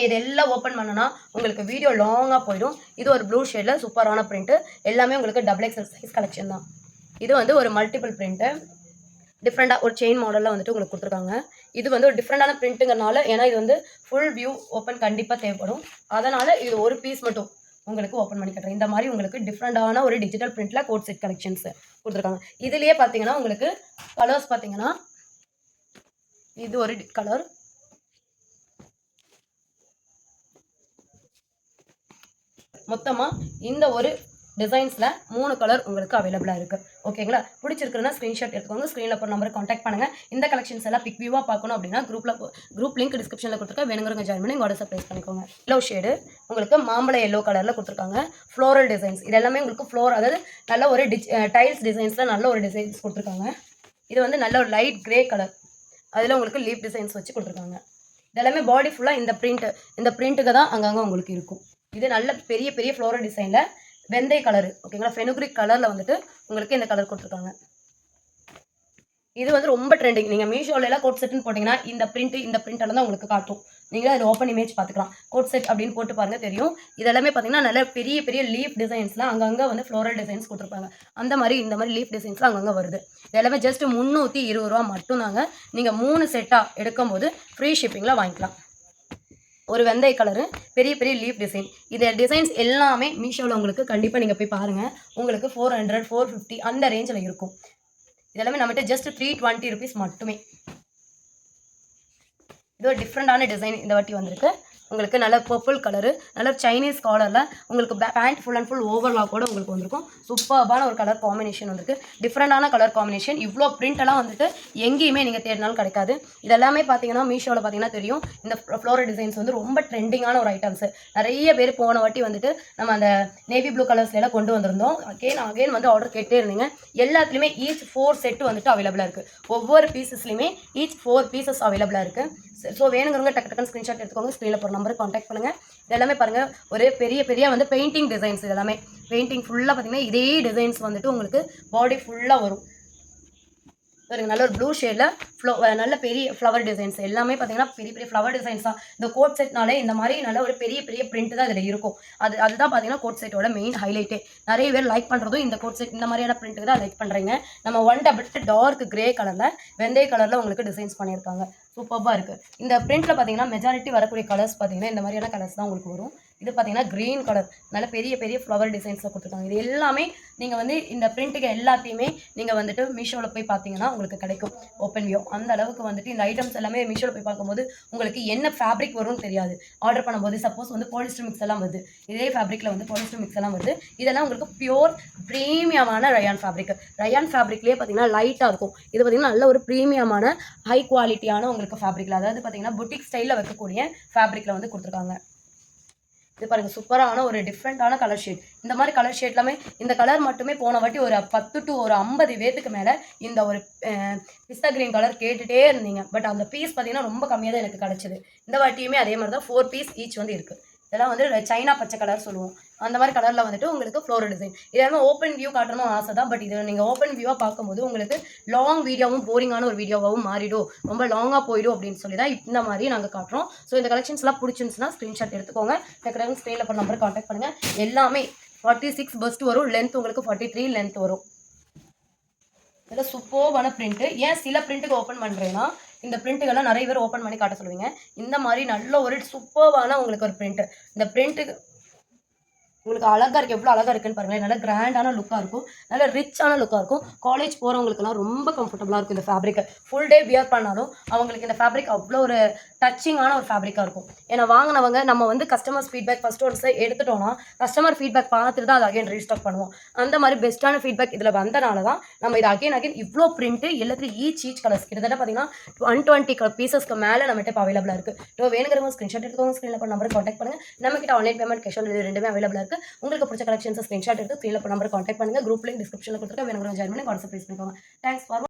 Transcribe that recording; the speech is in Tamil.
இதெல்லாம் ஓப்பன் பண்ணனா உங்களுக்கு வீடியோ லாங்காக போயிடும். இது ஒரு ப்ளூ ஷேடில் சூப்பரான பிரிண்ட்டு. எல்லாமே உங்களுக்கு டபுள் எக்ஸல் சைஸ் கலெக்ஷன் தான். இது வந்து ஒரு மல்டிபிள் பிரிண்ட்டு. டிஃப்ரெண்ட்டாக ஒரு செயின் மாடலில் வந்துட்டு உங்களுக்கு கொடுத்துருக்காங்க. இது வந்து ஒரு டிஃப்ரெண்டான பிரிண்ட்டுங்கிறனால, ஏன்னா இது வந்து ஃபுல் வியூ ஓப்பன் கண்டிப்பாக தேவைப்படும். அதனால் இது ஒரு பீஸ் மட்டும் உங்களுக்கு ஓப்பன் பண்ணி கட்டுறேன். இந்த மாதிரி உங்களுக்கு டிஃப்ரெண்டான ஒரு டிஜிட்டல் பிரிண்ட்டில் கோட் செட் கலெக்ஷன்ஸ் கொடுத்துருக்காங்க. இதுலேயே பார்த்தீங்கன்னா உங்களுக்கு கலர்ஸ் பார்த்தீங்கன்னா இது ஒரு கலர், மொத்தமாக இந்த ஒரு டிசைன்ஸில் 3 கலர் உங்களுக்கு அவைலபிளாக இருக்குது. ஓகேங்களா? பிடிச்சிருக்குன்னா ஸ்க்ரீன்ஷாட் எடுத்துக்கோங்க. ஸ்க்ரீனில் போகிற நம்பருக்கு காண்டாக்ட் பண்ணுங்கள். இந்த கலெக்ஷன்ஸ் எல்லாம் பிக் வியூவாக பார்க்கணும் அப்படின்னா குரூப் லிங்க் டிஸ்கிரிப்ஷனில் கொடுத்துருக்கேன். வேணுங்கிறவங்க ஜாயின் பண்ணி வாட்ஸ்அப் ப்ளேஸ் பண்ணிக்கோங்க. எல்லோ ஷேடு உங்களுக்கு மாம்பழ எல்லோ கலரில் கொடுத்துருக்காங்க. ஃப்ளோரல் டிசைன்ஸ் இது எல்லாமே உங்களுக்கு அதாவது நல்ல ஒரு டைல்ஸ் டிசைன்ஸில் நல்ல ஒரு டிசைன்ஸ் கொடுத்துருக்காங்க. இது வந்து நல்ல ஒரு லைட் கிரே கலர், அதில் உங்களுக்கு லீப் டிசைன்ஸ் வச்சு கொடுத்துருக்காங்க. இதெல்லாமே பாடி ஃபுல்லாக இந்த பிரிண்ட்டுக்கு தான் அங்கங்கே உங்களுக்கு இருக்கும். இது நல்ல பெரிய பெரிய ஃப்ளோரல் டிசைனில் வெந்தய கலரு, ஓகேங்களா? ஃபெனுக்ரிக் கலரில் வந்துட்டு உங்களுக்கு இந்த கலர் கொடுத்துருக்காங்க. இது வந்து ரொம்ப ட்ரெண்டிங். நீங்கள் மீஷோலலாம் கோட் செட்டுன்னு போட்டிங்கன்னா இந்த பிரிண்டெல்லாம் தான் உங்களுக்கு காட்டும். நீங்களே அதில் ஓப்பன் இமேஜ் பார்த்துக்கலாம். கோட் செட் அப்படின்னு போட்டு பாருங்கள் தெரியும். இதெல்லாமே பார்த்தீங்கன்னா நல்ல பெரிய பெரிய லீஃப் டிசைன்ஸ்லாம் அங்கங்கே வந்து ஃப்ளோரல் டிசைன்ஸ் கொடுத்துருப்பாங்க. இந்த மாதிரி லீஃப் டிசைன்ஸ்லாம் அங்கங்கே வருது. இதெல்லாமே ஜஸ்ட் 320 ரூபா மட்டும்தாங்க. நீங்கள் 3 செட்டாக எடுக்கும்போது ஃப்ரீ ஷிப்பிங்கில் வாங்கிக்கலாம். ஒரு வெந்தய கலரு, பெரிய பெரிய லீஃப் டிசைன். இந்த டிசைன்ஸ் எல்லாமே மீஷோவில் உங்களுக்கு கண்டிப்பாக நீங்கள் போய் பாருங்கள். உங்களுக்கு 400 450 அந்த ரேஞ்சில் இருக்கும். இதெல்லாமே நம்மகிட்ட ஜஸ்ட் 320 ருபீஸ் மட்டுமே. இது ஒரு டிஃப்ரெண்டான டிசைன் இந்த வாட்டி வந்திருக்கு. உங்களுக்கு நல்ல பர்பிள் கலரு, நல்ல சைனீஸ் காலரில் உங்களுக்கு pant full and full overlock கூட உங்களுக்கு வந்திருக்கும். சூப்பர்பான ஒரு கலர் காம்பினேஷன் வந்திருக்கு. டிஃப்ரெண்டான கலர் காம்பினேஷன். இவ்வளோ பிரிண்டெல்லாம் வந்துட்டு எங்கேயுமே நீங்கள் தேடினாலும் கிடைக்காது. இதெல்லாமே பார்த்தீங்கன்னா மீஷோவில் பார்த்தீங்கன்னா தெரியும். இந்த ஃப்ளோரல் டிசைன்ஸ் வந்து ரொம்ப ட்ரெண்டிங்கான ஒரு ஐட்டம்ஸு. நிறைய பேர் போன வாட்டி வந்துட்டு நம்ம அந்த நேவி ப்ளூ கலர்ஸ்லாம் கொண்டு வந்திருந்தோம். அகெயின் வந்து ஆர்டர் கேட்டே இருந்தீங்க. எல்லாத்துலேயுமே ஈச் 4 செட்டு வந்துட்டு அவைலபிளாக இருக்குது. ஒவ்வொரு பீசஸ்லையுமே ஈச் 4 பீசஸ் அவைலபிளாக இருக்குது. ஸோ வேணுங்கிறவங்க டக்குன்னு ஸ்க்ரீன்ஷாட் எடுத்துக்கோங்க. ஸ்க்ரீனில் போகிற நம்பருக்கு காண்டாக்ட் பண்ணுங்கள். இதெல்லாமே பாருங்கள் ஒரு பெரிய வந்து பெயிண்டிங் டிசைன்ஸ். இதெல்லாமே பெயிண்டிங் ஃபுல்லாக பார்த்தீங்கன்னா இதே டிசைன்ஸ் வந்துட்டு உங்களுக்கு பாடி ஃபுல்லாக வரும். நல்ல ஒரு ப்ளூ ஷேடில் நல்ல பெரிய ஃப்ளவர் டிசைன்ஸ் எல்லாமே பார்த்தீங்கன்னா பெரிய பெரிய ஃப்ளவர் டிசைன்ஸ் தான். இந்த கோட் செட்னாலே இந்த மாதிரி நல்ல ஒரு பெரிய பெரிய பிரிண்ட் தான் இதில் இருக்கும். அதுதான் பார்த்தீங்கன்னா கோட் செட்டோட மெயின் ஹைலைட்டே. நிறைய பேர் லைக் பண்ணுறதும் இந்த கோட் செட் இந்த மாதிரியான பிரிண்ட்டுக்கு தான் லைக் பண்ணுறீங்க. நம்ம 1 டார்க் கிரே கலரில் வெந்தய கலரில் உங்களுக்கு டிசைன்ஸ் பண்ணியிருக்காங்க. சூப்பராக இருக்குது. இந்த பிரிண்ட்டில் பார்த்தீங்கன்னா மெஜாரிட்டி வரக்கூடிய கலர்ஸ் பார்த்தீங்கன்னா இந்த மாதிரியான கலர்ஸ் தான் உங்களுக்கு வரும். இது பார்த்தீங்கன்னா க்ரீன் கலர் நல்ல பெரிய பெரிய ஃப்ளவர் டிசைன்ஸில் கொடுத்துருக்காங்க. இது எல்லாமே நீங்கள் வந்து இந்த பிரிண்ட்டுக்கு எல்லாத்தையுமே நீங்கள் வந்துட்டு மீஷோவில் போய் பார்த்தீங்கன்னா உங்களுக்கு கிடைக்கும் ஓப்பன் வியூ. அந்த அளவுக்கு வந்துட்டு இந்த ஐட்டம்ஸ் எல்லாமே மீஷோவில் போய் பார்க்கும்போது உங்களுக்கு என்ன ஃபேப்ரிக் வரும்னு தெரியாது. ஆர்டர் பண்ணும்போது சப்போஸ் வந்து பாலிஸ்டர் மிக்ஸ் எல்லாம் வருது, இதே ஃபேப்ரிக்கில் வந்து பாலிஸ்டர் மிக்ஸ் எல்லாம் வருது. இதெல்லாம் உங்களுக்கு பியூர் ப்ரீமியமான ரயான் ஃபேப்ரிக். ரயான் ஃபேப்ரிக்லேயே பார்த்தீங்கன்னா லைட்டாக இருக்கும். இது பார்த்தீங்கன்னா நல்ல ஒரு ப்ரீமியமான ஹை குவாலிட்டியான உங்களுக்கு ஃபேப்ரிக்கில், அதாவது பார்த்தீங்கன்னா புட்டிக் ஸ்டைலில் வைக்கக்கூடிய ஃபேப்ரிக்கில் வந்து கொடுத்துருக்காங்க. இது பாருங்கள் சூப்பரான ஒரு டிஃப்ரெண்ட்டான கலர் ஷேட். இந்த மாதிரி கலர் ஷேட் எல்லாமே இந்த கலர் மட்டுமே போன வாட்டி ஒரு 10 to 50 பேத்துக்கு மேலே இந்த ஒரு பிஸ்தா கிரீன் கலர் கேட்டுகிட்டே இருந்தீங்க. பட் அந்த பீஸ் பார்த்தீங்கன்னா ரொம்ப கம்மியாக தான் எனக்கு கிடச்சிது. இந்த வாட்டியுமே அதே மாதிரி தான் 4 பீஸ் ஈச் வந்து இருக்குது. இதெல்லாம் வந்து சைனா பச்சை கலர் சொல்லுவோம். அந்த மாதிரி கலரில் வந்துட்டு உங்களுக்கு ஃப்ளோரல் டிசைன். இதெல்லாம் ஓப்பன் வியூ காட்டணும் ஆசை தான். பட் இது நீங்கள் ஓப்பன் வியூவாக பார்க்கும்போது உங்களுக்கு லாங் வீடியோவும் போரிங்கான ஒரு வீடியோவாகவும் மாறிடும், ரொம்ப லாங்காக போயிடும் அப்படின்னு சொல்லி தான் இந்த மாதிரி நாங்கள் காட்டுறோம். ஸோ இந்த கலெக்ஷன்ஸ்லாம் பிடிச்சிருந்துச்சுன்னா ஸ்க்ரீன்ஷாட் எடுத்துக்கோங்க. டக்குனு ஸ்க்ரீனில் போகிற நம்பருக்கு காண்டாக்ட் பண்ணுங்கள். எல்லாமே 46 பஸ்ட் வரும். லென்த் உங்களுக்கு 43 லென்த் வரும். இதில் சூப்பர்வான பிரிண்ட்டு. ஏன் சில பிரிண்ட்டுக்கு ஓப்பன் பண்ணுறேன்னா இந்த பிரிண்ட்டுகள்லாம் நிறைய பேர் ஓப்பன் பண்ணி காட்ட சொல்லுவீங்க. இந்த மாதிரி நல்ல ஒரு சூப்பர்வான உங்களுக்கு ஒரு பிரிண்ட்டு. இந்த பிரிண்ட்டுக்கு உங்களுக்கு அழகாக இருக்குது. எவ்வளோ அழகாக இருக்குன்னு பாருங்களேன். நல்ல கிராண்டான லுக்காக இருக்கும், நல்ல ரிச்சான லுக்காக இருக்கும். காலேஜ் போகிறவங்களுக்குலாம் ரொம்ப கம்ஃபர்டபுளாக இருக்கும் இந்த ஃபேப்ரிக். ஃபுல் டே வியர் பண்ணாலும் அவங்களுக்கு இந்த ஃபேப்ரிக் அவ்வளோ ஒரு டச்சிங்கான ஒரு ஃபேப்ரிக்காக இருக்கும். ஏன்னா வாங்கினவங்க நம்ம வந்து கஸ்டமர்ஸ் ஃபீட்பேக் ஃபஸ்ட் ஒன்ஸை எடுத்துட்டோம்னா கஸ்டமர் ஃபீட்பேக் பார்த்துட்டு தான் அதை அகைன் ரீஸ்டாக் பண்ணுவோம். அந்த மாதிரி பெஸ்ட்டான ஃபீட்பேக் இதில் வந்தனால தான் நம்ம இதை அகைன் இவ்வளோ பிரிண்ட்டு எல்லாத்துலையும் ஈச் கலர்ஸ் கிட்டத்தட்ட பார்த்தீங்கன்னா 120 பீசஸ்க்கு மேலே நம்மகிட்ட இப்போ அவைலபிளாக இருக்குது. ஸோ வேணுங்கிறவங்க ஸ்க்ரீன்ஷாட் எடுத்துக்கோங்க. ஸ்க்ரீனில் போய் நம்பருக்கு காண்டாக்ட் பண்ணுங்கள். நம்மகிட்ட online payment cash on delivery ரெண்டுமே அவைலபிளாக இருக்குது. உங்களுக்கு பிடிச்ச கலெக்ஷன்ஸை ஸ்க்ரீன்ஷாட் எடுத்து ஸ்க்ரீனில் போய் நம்பருக்கு காண்டாக்ட் பண்ணுங்கள். குரூப் லிங்க் டிஸ்கிரிப்ஷனில் கொடுத்துருக்க வேணுங்கிற ஜாயின் பண்ணி வாட்ஸ்அப் ப்ளேஸ் பண்ணிக்கோங்க. Thanks for